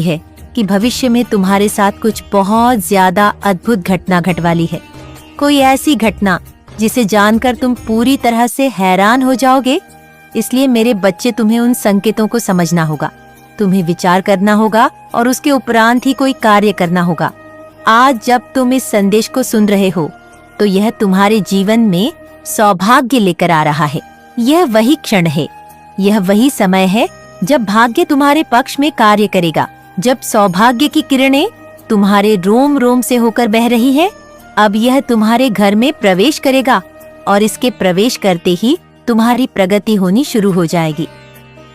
है कि भविष्य में तुम्हारे साथ कुछ बहुत ज्यादा अद्भुत घटना घट वाली है। कोई ऐसी घटना जिसे जानकर तुम पूरी तरह से हैरान हो जाओगे। इसलिए मेरे बच्चे, तुम्हें उन संकेतों को समझना होगा, तुम्हें विचार करना होगा और उसके उपरांत ही कोई कार्य करना होगा। आज जब तुम इस संदेश को सुन रहे हो तो यह तुम्हारे जीवन में सौभाग्य लेकर आ रहा है। यह वही क्षण है, यह वही समय है जब भाग्य तुम्हारे पक्ष में कार्य करेगा, जब सौभाग्य की किरणें तुम्हारे रोम रोम से होकर बह रही है। अब यह तुम्हारे घर में प्रवेश करेगा और इसके प्रवेश करते ही तुम्हारी प्रगति होनी शुरू हो जाएगी।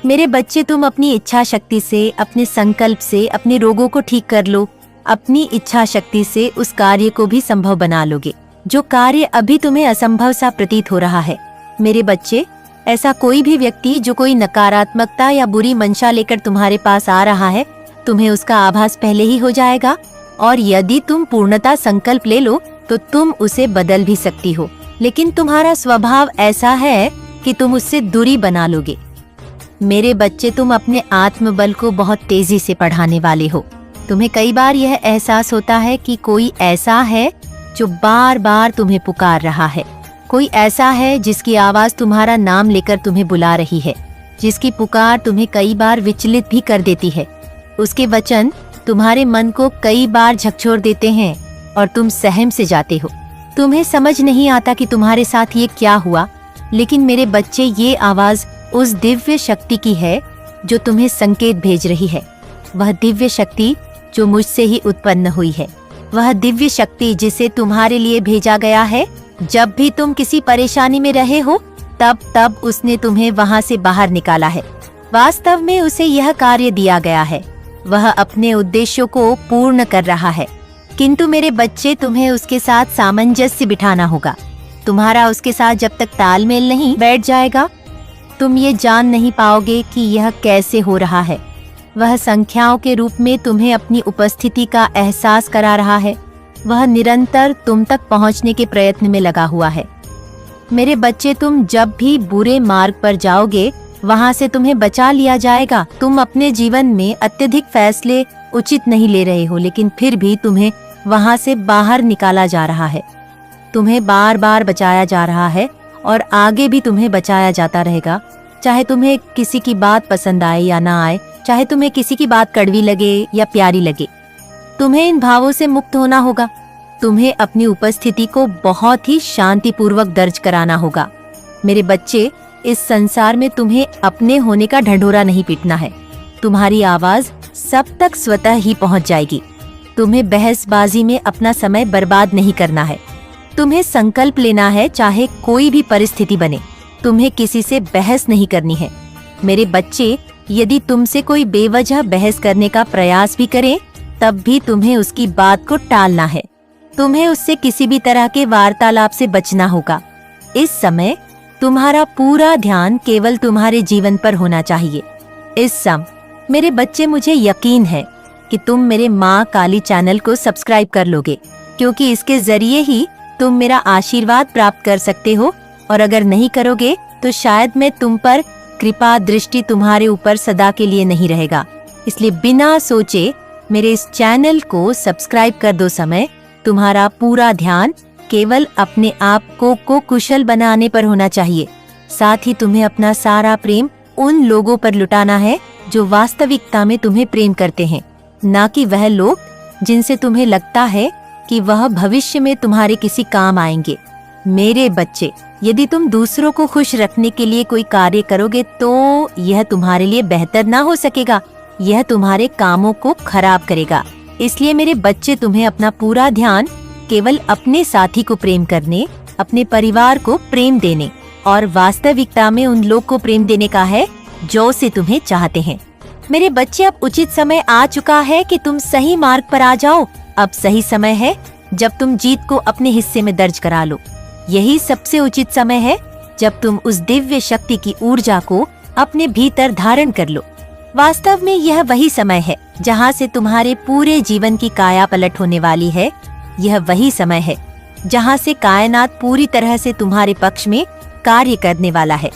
मेरे बच्चे, तुम अपनी इच्छा शक्ति से, अपने संकल्प से अपने रोगों को ठीक कर लो। अपनी इच्छा शक्ति से उस कार्य को भी संभव बना लोगे जो कार्य अभी तुम्हें असंभव सा प्रतीत हो रहा है। मेरे बच्चे, ऐसा कोई भी व्यक्ति जो कोई नकारात्मकता या बुरी मंशा लेकर तुम्हारे पास आ रहा है, तुम्हें उसका आभास पहले ही हो जाएगा। और यदि तुम पूर्णता संकल्प ले लो तो तुम उसे बदल भी सकती हो, लेकिन तुम्हारा स्वभाव ऐसा है कि तुम उससे दूरी बना लोगे। मेरे बच्चे, तुम अपने आत्मबल को बहुत तेजी से बढ़ाने वाले हो। तुम्हें कई बार यह एहसास होता है कि कोई ऐसा है जो बार बार तुम्हें पुकार रहा है। कोई ऐसा है जिसकी आवाज तुम्हारा नाम लेकर तुम्हें बुला रही है, जिसकी पुकार तुम्हें कई बार विचलित भी कर देती है। उसके वचन तुम्हारे मन को कई बार झकझोर देते हैं और तुम सहम से जाते हो। तुम्हें समझ नहीं आता कि तुम्हारे साथ ये क्या हुआ, लेकिन मेरे बच्चे, ये आवाज उस दिव्य शक्ति की है जो तुम्हें संकेत भेज रही है। वह दिव्य शक्ति जो मुझसे ही उत्पन्न हुई है, वह दिव्य शक्ति जिसे तुम्हारे लिए भेजा गया है। जब भी तुम किसी परेशानी में रहे हो, तब उसने तुम्हें वहां से बाहर निकाला है। वास्तव में उसे यह कार्य दिया गया है, वह अपने उद्देश्यों को पूर्ण कर रहा है। किंतु मेरे बच्चे, तुम्हें उसके साथ सामंजस्य बिठाना होगा। तुम्हारा उसके साथ जब तक तालमेल नहीं बैठ जाएगा, तुम ये जान नहीं पाओगे कि यह कैसे हो रहा है। वह संख्याओं के रूप में तुम्हें अपनी उपस्थिति का एहसास करा रहा है। वह निरंतर तुम तक पहुंचने के प्रयत्न में लगा हुआ है। मेरे बच्चे, तुम जब भी बुरे मार्ग पर जाओगे, वहां से तुम्हें बचा लिया जाएगा। तुम अपने जीवन में अत्यधिक फैसले उचित नहीं ले रहे हो, लेकिन फिर भी तुम्हें वहां से बाहर निकाला जा रहा है। तुम्हें बार बार बचाया जा रहा है और आगे भी तुम्हें बचाया जाता रहेगा। चाहे तुम्हें किसी की बात पसंद आए या ना आए, चाहे तुम्हें किसी की बात कड़वी लगे या प्यारी लगे, तुम्हें इन भावों से मुक्त होना होगा। तुम्हें अपनी उपस्थिति को बहुत ही शांतिपूर्वक दर्ज कराना होगा। मेरे बच्चे, इस संसार में तुम्हें अपने होने का ढंढोरा नहीं पीटना है। तुम्हारी आवाज सब तक स्वतः ही पहुंच जाएगी। तुम्हें बहसबाजी में अपना समय बर्बाद नहीं करना है। तुम्हें संकल्प लेना है, चाहे कोई भी परिस्थिति बने। तुम्हें किसी से बहस नहीं करनी है। मेरे बच्चे, यदि तुमसे कोई बेवजह बहस करने का प्रयास भी करे, तब भी तुम्हें उसकी बात को टालना है। तुम्हें उससे किसी भी तरह के वार्तालाप से बचना होगा। इस समय तुम्हारा पूरा ध्यान केवल तुम्हारे जीवन पर होना चाहिए। इस समय मेरे बच्चे, मुझे यकीन है कि तुम मेरे माँ काली चैनल को सब्सक्राइब कर लोगे, क्योंकि इसके जरिए ही तुम मेरा आशीर्वाद प्राप्त कर सकते हो। और अगर नहीं करोगे तो शायद मैं तुम पर कृपा दृष्टि तुम्हारे ऊपर सदा के लिए नहीं रहेगा। इसलिए बिना सोचे मेरे इस चैनल को सब्सक्राइब कर दो। समय तुम्हारा पूरा ध्यान केवल अपने आप को कुशल बनाने पर होना चाहिए। साथ ही तुम्हें अपना सारा प्रेम उन लोगों पर लुटाना है जो वास्तविकता में तुम्हें प्रेम करते हैं, ना कि वह लोग जिनसे तुम्हें लगता है कि वह भविष्य में तुम्हारे किसी काम आएंगे। मेरे बच्चे, यदि तुम दूसरों को खुश रखने के लिए कोई कार्य करोगे तो यह तुम्हारे लिए बेहतर ना हो सकेगा, यह तुम्हारे कामों को खराब करेगा। इसलिए मेरे बच्चे, तुम्हें अपना पूरा ध्यान केवल अपने साथी को प्रेम करने, अपने परिवार को प्रेम देने और वास्तविकता में उन लोग को प्रेम देने का है जो से तुम्हें चाहते हैं। मेरे बच्चे, अब उचित समय आ चुका है कि तुम सही मार्ग पर आ जाओ। अब सही समय है जब तुम जीत को अपने हिस्से में दर्ज करा लो। यही सबसे उचित समय है जब तुम उस दिव्य शक्ति की ऊर्जा को अपने भीतर धारण कर लो। वास्तव में यह वही समय है जहाँ से तुम्हारे पूरे जीवन की काया पलट होने वाली है। यह वही समय है जहाँ से कायनात पूरी तरह से तुम्हारे पक्ष में कार्य करने वाला है।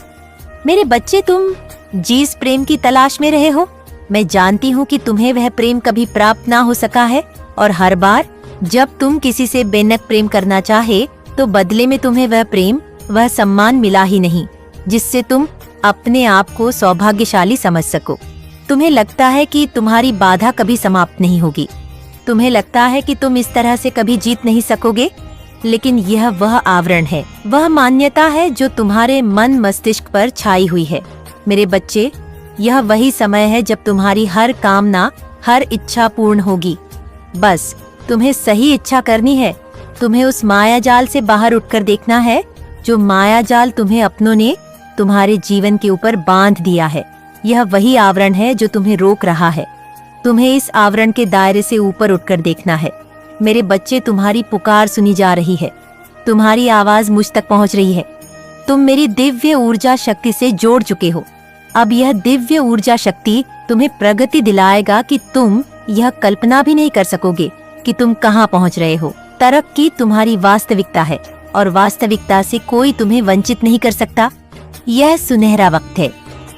मेरे बच्चे, तुम जिस प्रेम की तलाश में रहे हो, मैं जानती हूँ कि तुम्हें वह प्रेम कभी प्राप्त ना हो सका है और हर बार जब तुम किसी से बेनक प्रेम करना चाहे तो बदले में तुम्हें वह प्रेम, वह सम्मान मिला ही नहीं जिससे तुम अपने आप को सौभाग्यशाली समझ सको। तुम्हें लगता है कि तुम्हारी बाधा कभी समाप्त नहीं होगी। तुम्हें लगता है कि तुम इस तरह से कभी जीत नहीं सकोगे, लेकिन यह वह आवरण है, वह मान्यता है जो तुम्हारे मन मस्तिष्क पर छाई हुई है। मेरे बच्चे, यह वही समय है जब तुम्हारी हर कामना, हर इच्छा पूर्ण होगी। बस तुम्हें सही इच्छा करनी है। तुम्हें उस माया जाल से बाहर उठकर देखना है जो माया जाल तुम्हें अपनों ने तुम्हारे जीवन के ऊपर बांध दिया है। यह वही आवरण है जो तुम्हें रोक रहा है। तुम्हें इस आवरण के दायरे से ऊपर उठकर देखना है। मेरे बच्चे, तुम्हारी पुकार सुनी जा रही है, तुम्हारी आवाज मुझ तक पहुंच रही है। तुम मेरी दिव्य ऊर्जा शक्ति से जोड़ चुके हो। अब यह दिव्य ऊर्जा शक्ति तुम्हें प्रगति दिलाएगा कि तुम यह कल्पना भी नहीं कर सकोगे कि तुम कहाँ पहुँच रहे हो। तरक्की तुम्हारी वास्तविकता है और वास्तविकता से कोई तुम्हें वंचित नहीं कर सकता। यह सुनहरा वक्त है,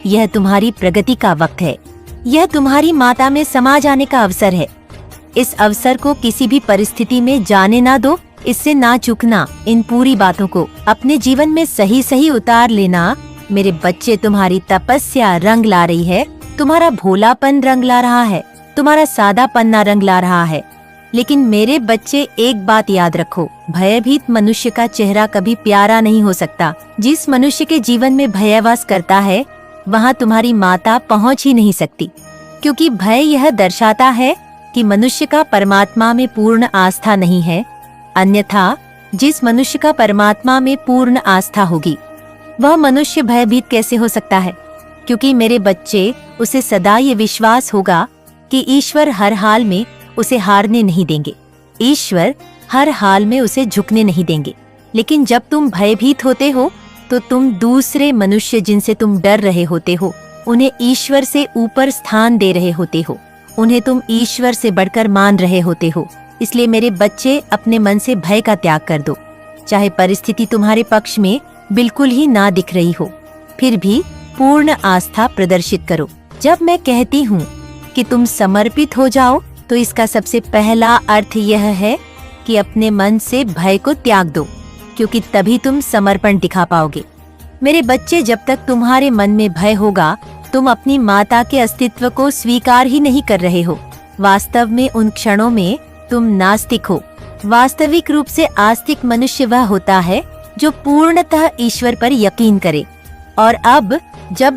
यह तुम्हारी प्रगति का वक्त है, यह तुम्हारी माता में समा जाने का अवसर है। इस अवसर को किसी भी परिस्थिति में जाने ना दो, इससे ना चूकना। इन पूरी बातों को अपने जीवन में सही सही उतार लेना। मेरे बच्चे, तुम्हारी तपस्या रंग ला रही है, तुम्हारा भोलापन रंग ला रहा है, तुम्हारा सादापन्ना रंग ला रहा है। लेकिन मेरे बच्चे, एक बात याद रखो, भयभीत मनुष्य का चेहरा कभी प्यारा नहीं हो सकता। जिस मनुष्य के जीवन में भयवास करता है वहाँ तुम्हारी माता पहुँच ही नहीं सकती, क्योंकि भय यह दर्शाता है कि मनुष्य का परमात्मा में पूर्ण आस्था नहीं है। अन्यथा जिस मनुष्य का परमात्मा में पूर्ण आस्था होगी वह मनुष्य भयभीत कैसे हो सकता है? क्योंकि मेरे बच्चे, उसे सदा ये विश्वास होगा कि ईश्वर हर हाल में उसे हारने नहीं देंगे, ईश्वर हर हाल में उसे झुकने नहीं देंगे। लेकिन जब तुम भयभीत होते हो तो तुम दूसरे मनुष्य जिनसे तुम डर रहे होते हो उन्हें ईश्वर से ऊपर स्थान दे रहे होते हो, उन्हें तुम ईश्वर से बढ़कर मान रहे होते हो। इसलिए मेरे बच्चे, अपने मन से भय का त्याग कर दो। चाहे परिस्थिति तुम्हारे पक्ष में बिल्कुल ही ना दिख रही हो, फिर भी पूर्ण आस्था प्रदर्शित करो। जब मैं कहती हूँ कि तुम समर्पित हो जाओ तो इसका सबसे पहला अर्थ यह है कि अपने मन से भय को त्याग दो, क्योंकि तभी तुम समर्पण दिखा पाओगे। मेरे बच्चे, जब तक तुम्हारे मन में भय होगा तुम अपनी माता के अस्तित्व को स्वीकार ही नहीं कर रहे हो। वास्तव में उन क्षणों में तुम नास्तिक हो। वास्तविक रूप से आस्तिक मनुष्य वह होता है जो पूर्णतः ईश्वर पर यकीन करे। और अब जब